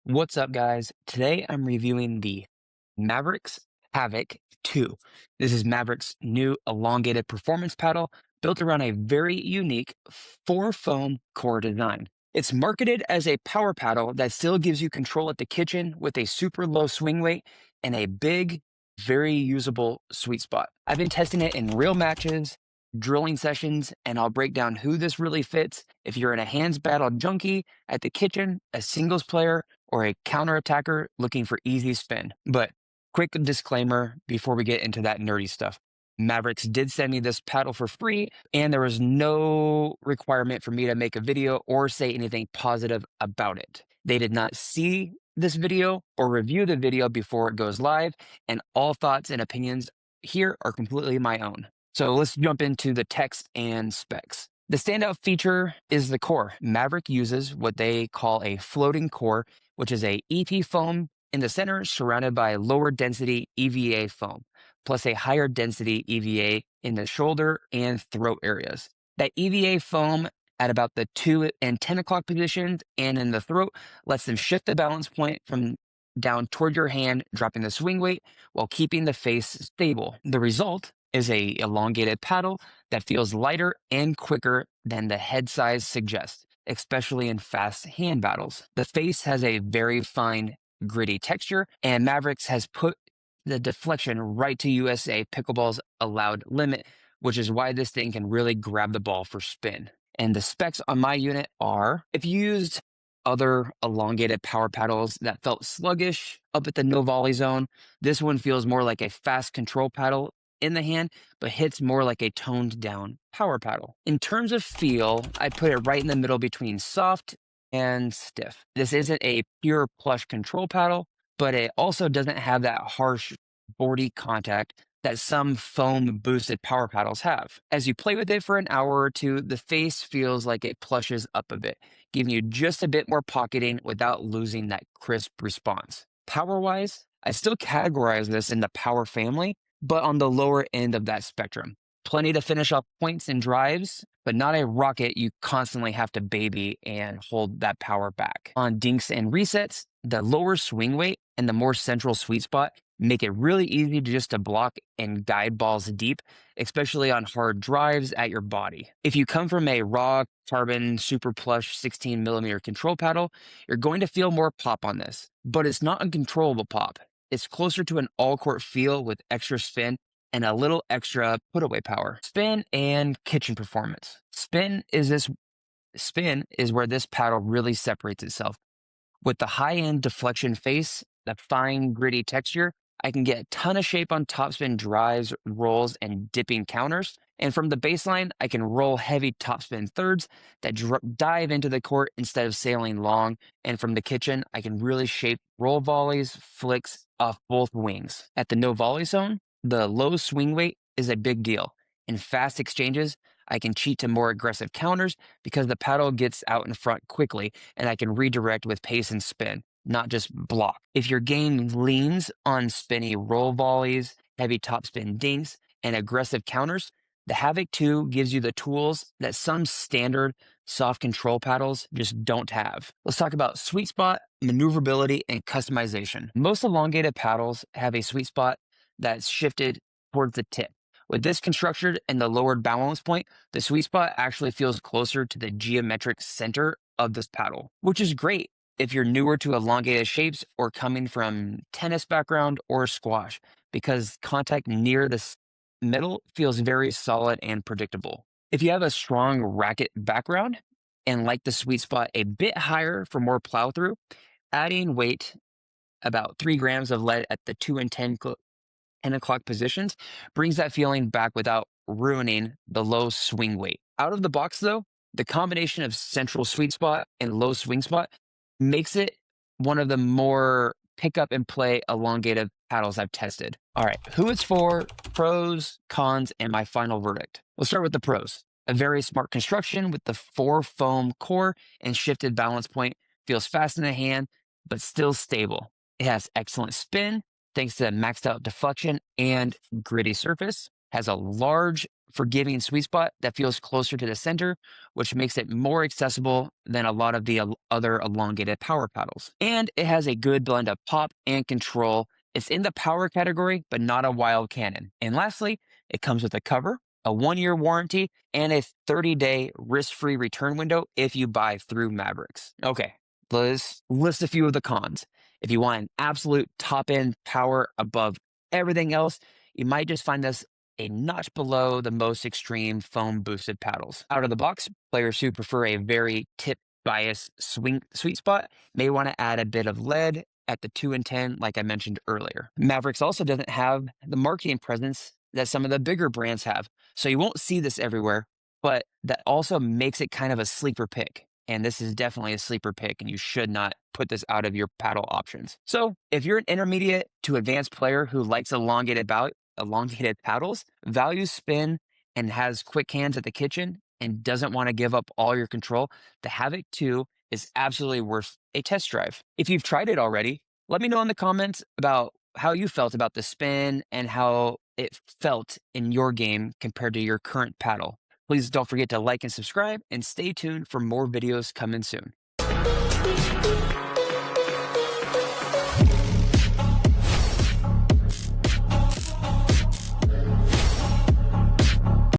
What's up, guys? Today I'm reviewing the Maverix Havik 2. This is Maveric's new elongated performance paddle built around a very unique four foam core design. It's marketed as a power paddle that still gives you control at the kitchen with a super low swing weight and a big, very usable sweet spot. I've been testing it in real matches, drilling sessions, and I'll break down who this really fits if you're in a hands battle junkie at the kitchen, a singles player, or a counterattacker looking for easy spin. But quick disclaimer before we get into that nerdy stuff. Mavericks did send me this paddle for free, and there was no requirement for me to make a video or say anything positive about it. They did not see this video or review the video before it goes live, and all thoughts and opinions here are completely my own. So let's jump into the text and specs. The standout feature is the core. Maverick uses what they call a floating core, which is a EP foam in the center surrounded by lower density EVA foam, plus a higher density EVA in the shoulder and throat areas. That EVA foam at about the 2 and 10 o'clock positions and in the throat lets them shift the balance point from down toward your hand, dropping the swing weight while keeping the face stable. The result is a elongated paddle that feels lighter and quicker than the head size suggests, especially in fast hand battles. The face has a very fine, gritty texture, and Mavericks has put the deflection right to USA pickleball's allowed limit, which is why this thing can really grab the ball for spin. And the specs on my unit are, if you used other elongated power paddles that felt sluggish up at the no volley zone, this one feels more like a fast control paddle in the hand, but hits more like a toned down power paddle. In terms of feel, I put it right in the middle between soft and stiff. This isn't a pure plush control paddle, but it also doesn't have that harsh boardy contact that some foam boosted power paddles have. As you play with it for an hour or two, the face feels like it plushes up a bit, giving you just a bit more pocketing without losing that crisp response. Power-wise, I still categorize this in the power family, but on the lower end of that spectrum. Plenty to finish off points and drives, but not a rocket you constantly have to baby and hold that power back. On dinks and resets, the lower swing weight and the more central sweet spot make it really easy to block and guide balls deep, especially on hard drives at your body. If you come from a raw carbon super plush 16 millimeter control paddle, you're going to feel more pop on this, but it's not uncontrollable pop. It's closer to an all-court feel with extra spin and a little extra put-away power. Spin and kitchen performance. Spin is where this paddle really separates itself. With the high-end deflection face, the fine, gritty texture, I can get a ton of shape on topspin drives, rolls, and dipping counters. And from the baseline, I can roll heavy topspin thirds that dive into the court instead of sailing long. And from the kitchen, I can really shape roll volleys, flicks off both wings. At the no volley zone, the low swing weight is a big deal. In fast exchanges, I can cheat to more aggressive counters because the paddle gets out in front quickly and I can redirect with pace and spin, not just block. If your game leans on spinny roll volleys, heavy topspin dinks, and aggressive counters, the Havik 2 gives you the tools that some standard soft control paddles just don't have. Let's talk about sweet spot, maneuverability, and customization. Most elongated paddles have a sweet spot that's shifted towards the tip. With this construction and the lowered balance point, the sweet spot actually feels closer to the geometric center of this paddle, which is great if you're newer to elongated shapes or coming from tennis background or squash, because contact near the middle feels very solid and predictable. If you have a strong racket background and like the sweet spot a bit higher for more plow through, adding weight, about 3 grams of lead at the 2 and 10 o'clock positions, brings that feeling back without ruining the low swing weight. Out of the box though, the combination of central sweet spot and low swing spot makes it one of the more pick up and play elongated paddles I've tested. All right, who it's for, pros, cons, and my final verdict. We'll start with the pros. A very smart construction with the 4 foam core and shifted balance point, feels fast in the hand, but still stable. It has excellent spin, thanks to maxed out deflection and gritty surface. has a large, forgiving sweet spot that feels closer to the center, which makes it more accessible than a lot of the other elongated power paddles. And it has a good blend of pop and control. It's in the power category, but not a wild cannon. And lastly, it comes with a cover, a 1-year warranty, and a 30-day risk-free return window if you buy through Maverix. Okay, let's list a few of the cons. If you want an absolute top-end power above everything else, you might just find this a notch below the most extreme foam boosted paddles. Out of the box, players who prefer a very tip bias sweet spot may want to add a bit of lead at the 2 and 10, like I mentioned earlier. Mavericks also doesn't have the marketing presence that some of the bigger brands have, so you won't see this everywhere, but that also makes it kind of a sleeper pick. And this is definitely a sleeper pick, and you should not put this out of your paddle options. So if you're an intermediate to advanced player who likes elongated paddles, values spin, and has quick hands at the kitchen, and doesn't want to give up all your control, the Havik 2 is absolutely worth a test drive. If you've tried it already, let me know in the comments about how you felt about the spin and how it felt in your game compared to your current paddle. Please don't forget to like and subscribe, and stay tuned for more videos coming soon.